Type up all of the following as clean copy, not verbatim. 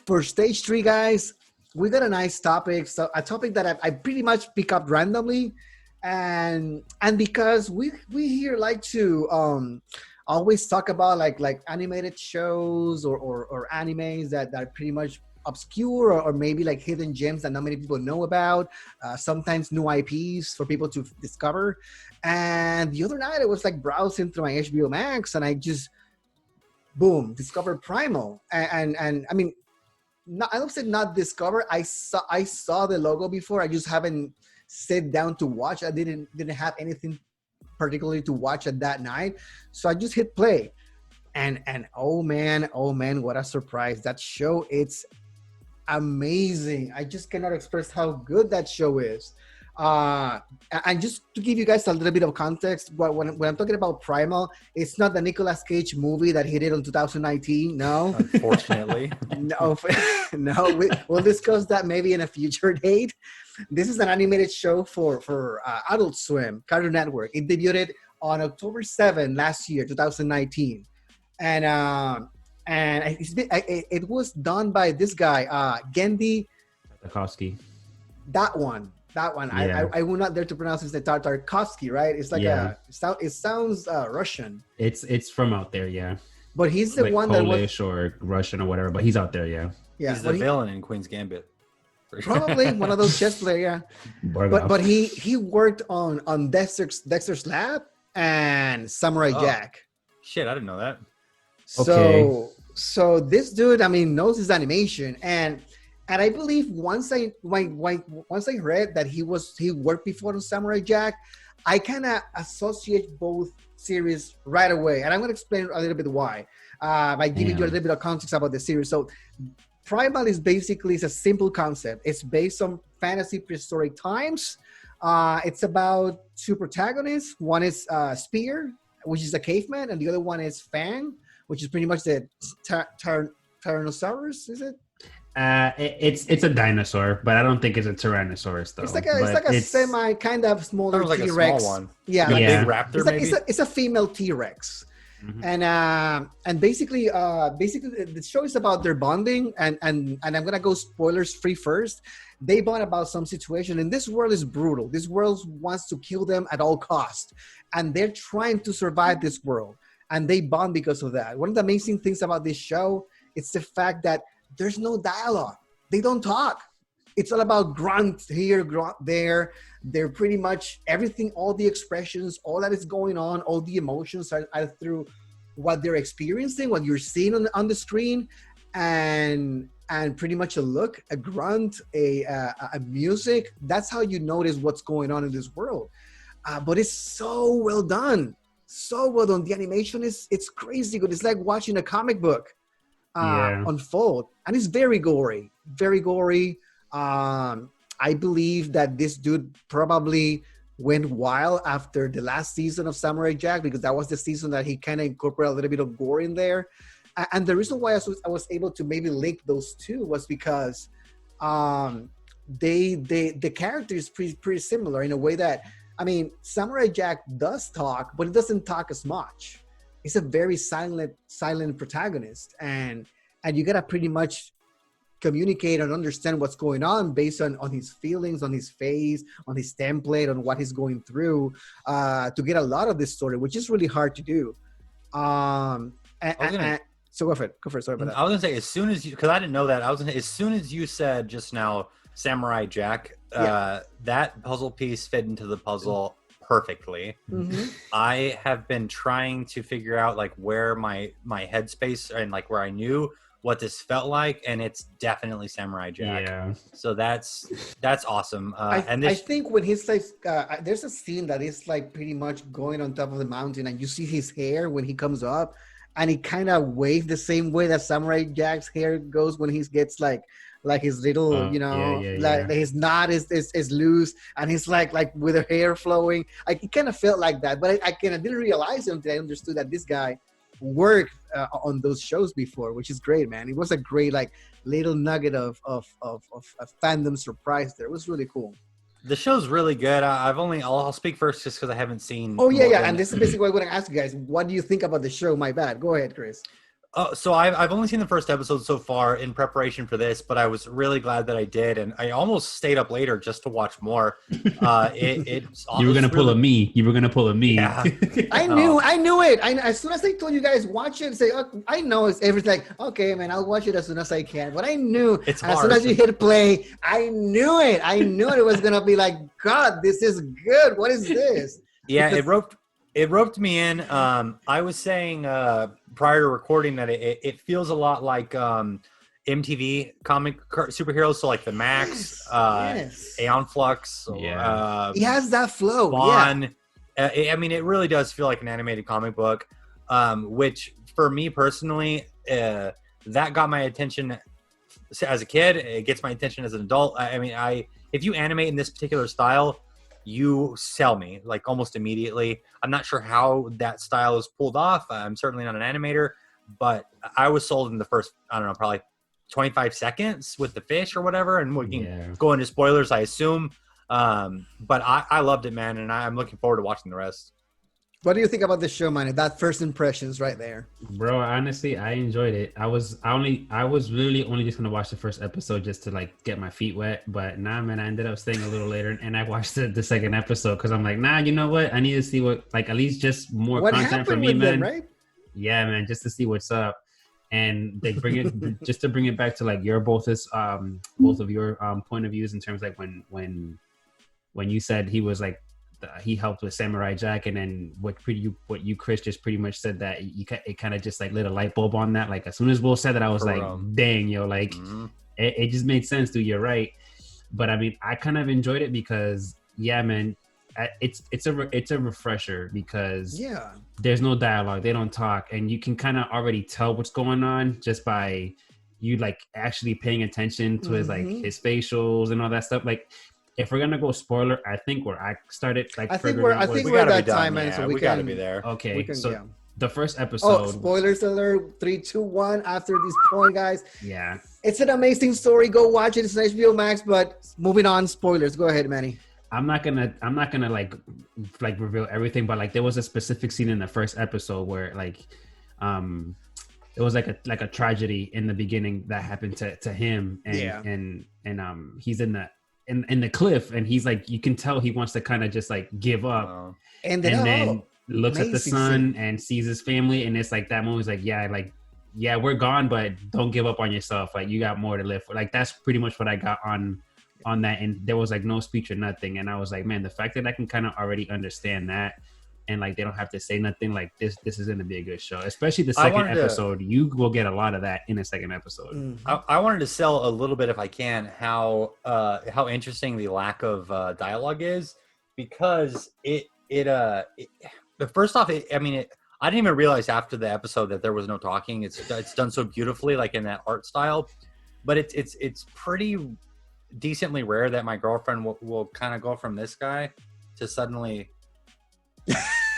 For stage three, guys, we got a nice topic. So a topic that I pretty much pick up randomly, and because we here like to always talk about like animated shows or animes that are pretty much obscure or maybe like hidden gems that not many people know about. Sometimes new IPs for people to discover. And the other night I was like browsing through my HBO Max and I just boom discovered Primal and I mean not, I don't say not discover. I saw the logo before. I just haven't sit down to watch. I didn't have anything particularly to watch at that night, so I just hit play. And oh man, what a surprise! That show, it's amazing. I just cannot express how good that show is. Uh, and just to give you guys a little bit of context, when I'm talking about Primal, it's not the Nicolas Cage movie that he did in 2019. No, Unfortunately. no, no. We'll discuss that maybe in a future date. This is an animated show for Adult Swim, Cartoon Network. It debuted on October 7 last year, 2019, and it was done by this guy, Gendy. Tarkovsky. That one. Yeah. I will not dare to pronounce it. Tarkovsky, right? It's like it sounds Russian. It's from out there, yeah. But he's the like one Polish or Russian or whatever, but he's out there, yeah. Yeah, He's the villain in Queen's Gambit. probably one of those chess players, yeah. But he worked on Dexter's Lab and Samurai Jack. Shit, I didn't know that. So this dude, I mean, knows his animation and I believe once I read that he worked before on Samurai Jack, I kind of associate both series right away, and I'm going to explain a little bit why by giving you a little bit of context about the series. So, Primal is basically a simple concept. It's based on fantasy prehistoric times. It's about two protagonists. One is Spear, which is a caveman, and the other one is Fang, which is pretty much the Tyrannosaurus. Is it? It's a dinosaur, but I don't think it's a Tyrannosaurus though. It's like a semi kind of smaller Like T-Rex. a small one. Yeah, Like Yeah. a big raptor, it's like maybe? it's a female T-Rex. Mhm. And basically the show is about their bonding and I'm gonna go spoilers free first. They bond about some situation, and this world is brutal. This world wants to kill them at all cost, and they're trying to survive this world, and they bond because of that. One of the amazing things about this show is the fact that there's no dialogue. They don't talk. It's all about grunt here, grunt there. They're pretty much everything, all the expressions, all that is going on, all the emotions are through what they're experiencing, what you're seeing on the screen, and pretty much a look, a grunt, a music. That's how you notice what's going on in this world. But it's so well done. So well done. The animation it's crazy good. It's like watching a comic book unfold, and it's very gory. I believe that this dude probably went wild after the last season of Samurai Jack, because that was the season that he kind of incorporated a little bit of gore in there. And the reason why I was able to maybe link those two was because the character is pretty similar in a way that, I mean, Samurai Jack does talk, but he doesn't talk as much. He's a very silent protagonist, and you gotta pretty much communicate and understand what's going on based on his feelings, on his face, on his template, on what he's going through, to get a lot of this story, which is really hard to do. So go for it. Sorry about that. I was gonna say, as soon as you, because I didn't know that, I was gonna say, as soon as you said just now Samurai Jack, that puzzle piece fit into the puzzle perfectly. Mm-hmm. I have been trying to figure out like where my headspace and like where I knew what this felt like, and it's definitely Samurai Jack. Yeah. So that's awesome. I think when he's like, there's a scene that is like pretty much going on top of the mountain, and you see his hair when he comes up, and he kind of waves the same way that Samurai Jack's hair goes when he gets like his little, his knot is loose, and he's like with the hair flowing. It kind of felt like that, but I didn't realize it until I understood that this guy worked on those shows before, which is great, man. It was a great like little nugget of fandom surprise there. It was really cool. The show's really good. I'll speak first just because I haven't seen. Oh yeah. And this is basically what I'm going to ask you guys. What do you think about the show? My bad. Go ahead, Chris. So I've only seen the first episode so far in preparation for this, but I was really glad that I did, and I almost stayed up later just to watch more. You were gonna it's pull a really, me. You were gonna pull a me. yeah. I Oh, knew it. As soon as I told you guys watch it, say, oh, I know it's everything. Like, okay, man, I'll watch it as soon as I can. But I knew, It's as soon as hard. you hit play, I knew it. I knew it was gonna be like, God, this is good. What is this? yeah, Because it roped me in. I was saying prior to recording that it feels a lot like MTV superheroes, so like the Max, yes, Aeon Flux, Yeah. he has that flow. Yeah, Spawn. I mean, it really does feel like an animated comic book, which for me personally, that got my attention as a kid. It gets my attention as an adult. I mean, if you animate in this particular style, you sell me like almost immediately. I'm not sure how that style is pulled off. I'm certainly not an animator, but I was sold in the first, I don't know, probably 25 seconds with the fish or whatever. And we can go into spoilers, I assume. But I loved it, man, and I'm looking forward to watching the rest. what do you think about the show, man? That first impressions right there. Bro, honestly, I enjoyed it. I was really only just gonna watch the first episode just to like get my feet wet. But nah, man, I ended up staying a little later and I watched the second episode because I'm like, nah, you know what? I need to see what, like, at least just more What content for happened me, with man. them, right? Yeah, man, just to see what's up. And they bring it just to bring it back to like your both of your point of views in terms like when you said he was like he helped with Samurai Jack, and then what you Chris just pretty much said that it kind of just like lit a light bulb on that. Like as soon as Will said that, I was like, dang, yo, like it just made sense, dude. You're right. But I mean, I kind of enjoyed it because yeah, man, it's a refresher because there's no dialogue, they don't talk, and you can kind of already tell what's going on just by you like actually paying attention to his like his facials and all that stuff. Like if we're gonna go spoiler, I think where I started like I think we're at that time, man. So we gotta be there. Okay, can, so the first episode. Oh, spoilers alert! 3, 2, 1. After this point, guys. Yeah, it's an amazing story. Go watch it. It's on HBO Max. But moving on, spoilers. Go ahead, Manny. I'm not gonna like reveal everything, but like there was a specific scene in the first episode where like it was like a tragedy in the beginning that happened to him, and he's in the cliff, and he's like, you can tell he wants to kind of just like give up, and then looks at the sun and sees his family, and it's like that moment is like, yeah, we're gone, but don't give up on yourself, like you got more to live for. Like that's pretty much what I got on that, and there was like no speech or nothing, and I was like, man, the fact that I can kind of already understand that, and like they don't have to say nothing, like this is going to be a good show, especially the second episode. You will get a lot of that in the second episode. I wanted to sell a little bit, if I can, how interesting the lack of dialogue is, because first off, I didn't even realize after the episode that there was no talking. It's done so beautifully, like in that art style, but it's pretty decently rare that my girlfriend will kind of go from this guy to suddenly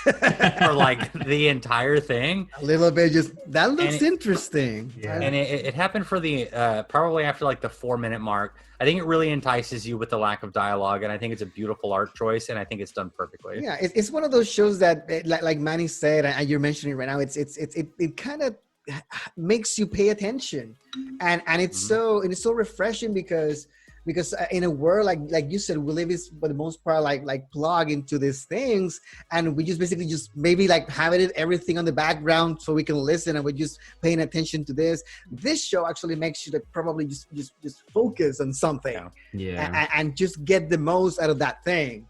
for like the entire thing. A little bit, just that looks interesting. Yeah. And it happened for the probably after like the 4-minute mark. I think it really entices you with the lack of dialogue, and I think it's a beautiful art choice, and I think it's done perfectly. Yeah, it's one of those shows that, like Manny said, and you're mentioning right now, it kind of makes you pay attention, and it's so refreshing because in a world like you said, we live is for the most part like plug into these things, and we just basically just maybe like having everything on the background so we can listen, and we're just paying attention to this. This show actually makes you like probably just focus on something, and just get the most out of that thing,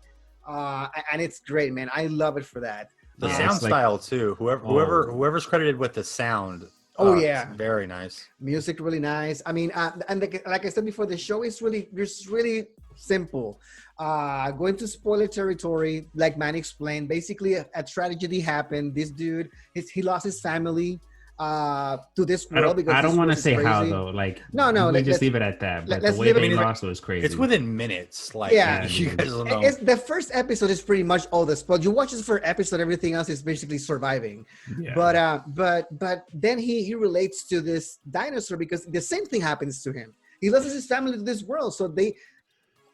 and it's great, man. I love it for that. The sound style too. Whoever's credited with the sound. Very nice. Music really nice. I mean, like I said before, the show is really simple. Going to spoiler territory, like Manny explained, basically a tragedy happened. This dude, he lost his family to this world. I don't want to say how though. Like no, let's just leave it at that. But the way they lost was crazy. It's within minutes. Like you guys don't know. The first episode is pretty much all the spoil. You watch this first episode, everything else is basically surviving. Yeah. But then he relates to this dinosaur because the same thing happens to him. He loses his family to this world, so they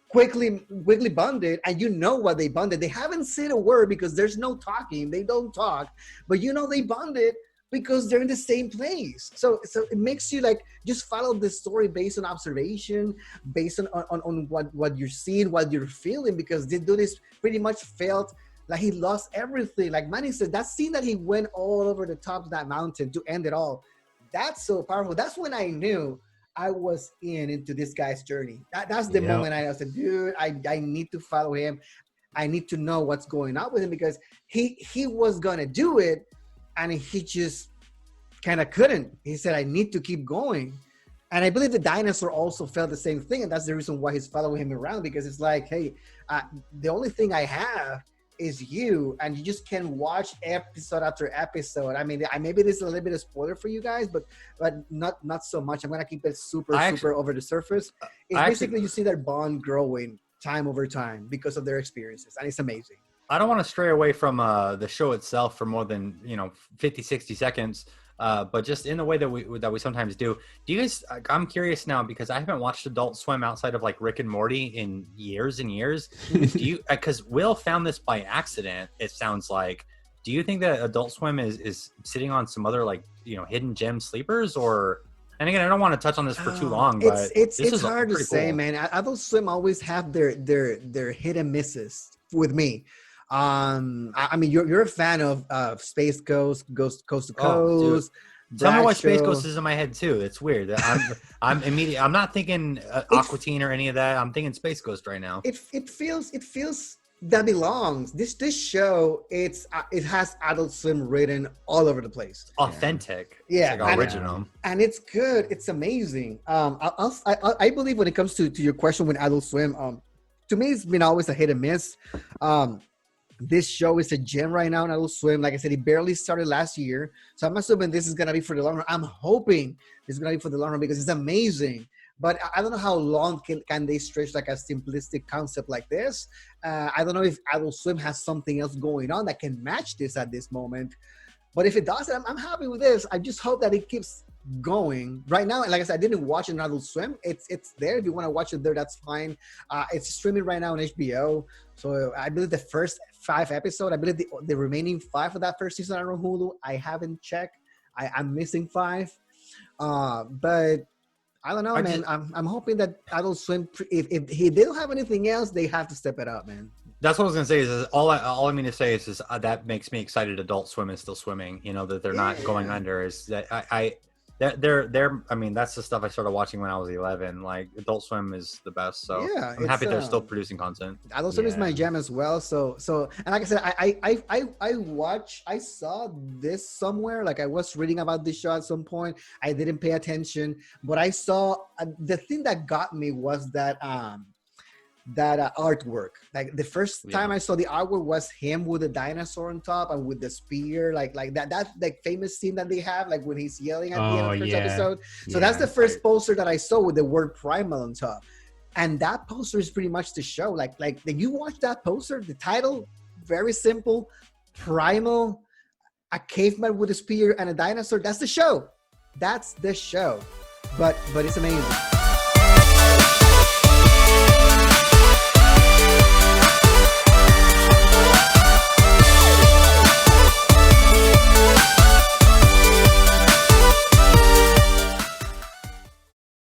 quickly bonded, and you know what they bonded. They haven't said a word because there's no talking. They don't talk, but you know they bonded because they're in the same place. So it makes you like just follow the story based on observation, based on what you're seeing, what you're feeling, because this dude is pretty much felt like he lost everything. Like Manny said, that scene that he went all over the top of that mountain to end it all, that's so powerful. That's when I knew I was into this guy's journey. That's the moment I said, dude, I need to follow him. I need to know what's going on with him, because he was gonna do it, and he just kind of couldn't. He said, I need to keep going. And I believe the dinosaur also felt the same thing, and that's the reason why he's following him around, because it's like, hey, the only thing I have is you, and you just can watch episode after episode. I mean, maybe this is a little bit of spoiler for you guys, but not so much. I'm gonna keep it super over the surface. It's basically you see their bond growing time over time because of their experiences, and it's amazing. I don't want to stray away from the show itself for more than 50, 60 seconds, but just in the way that we sometimes do. Do you guys? I'm curious now, because I haven't watched Adult Swim outside of like Rick and Morty in years and years. Do you? Because Will found this by accident. It sounds like. Do you think that Adult Swim is sitting on some other like hidden gem sleepers, or? And again, I don't want to touch on this for too long, but it's hard to say, man. Adult Swim always have their hit and misses with me. I mean, you're a fan of Space Coast to Coast. Tell me why Space Ghost is in my head too. It's weird. I'm immediate. I'm not thinking Aqua Teen or any of that. I'm thinking Space Ghost right now. It feels that belongs. This show, it has Adult Swim written all over the place. Authentic. Yeah. It's like original. And it's good. It's amazing. I believe when it comes to your question with Adult Swim, to me it's been always a hit and miss. This show is a gem right now in Adult Swim. Like I said, it barely started last year. So I'm assuming this is going to be for the long run. I'm hoping it's going to be for the long run because it's amazing. But I don't know how long can they stretch like a simplistic concept like this. I don't know if Adult Swim has something else going on that can match this at this moment. But if it does, I'm happy with this. I just hope that it keeps going. Right now, like I said, I didn't watch it on Adult Swim. It's there. If you want to watch it there, that's fine. It's streaming right now on HBO. So I believe the first 5 episodes, I believe the remaining 5 of that first season are on Hulu. I haven't checked. I'm missing 5. But I don't know, man. I'm hoping that Adult Swim, if they don't have anything else, they have to step it up, man. That's what I was gonna say. Is all I mean to say is that makes me excited. Adult Swim is still swimming. That they're not going under. Is that they're. I mean, that's the stuff I started watching when I was 11. Like Adult Swim is the best. So yeah, I'm happy they're still producing content. Adult Swim is my jam as well. So and like I said, I saw this somewhere. Like I was reading about this show at some point. I didn't pay attention, but I saw the thing that got me was that artwork. Like the first time I saw the artwork was him with the dinosaur on top and with the spear, like that like famous scene that they have, like when he's yelling at the end of the first episode. So that's the first poster that I saw with the word Primal on top. And that poster is pretty much the show. Like when you watch that poster, the title, very simple, Primal, a caveman with a spear and a dinosaur. That's the show. That's the show. But it's amazing.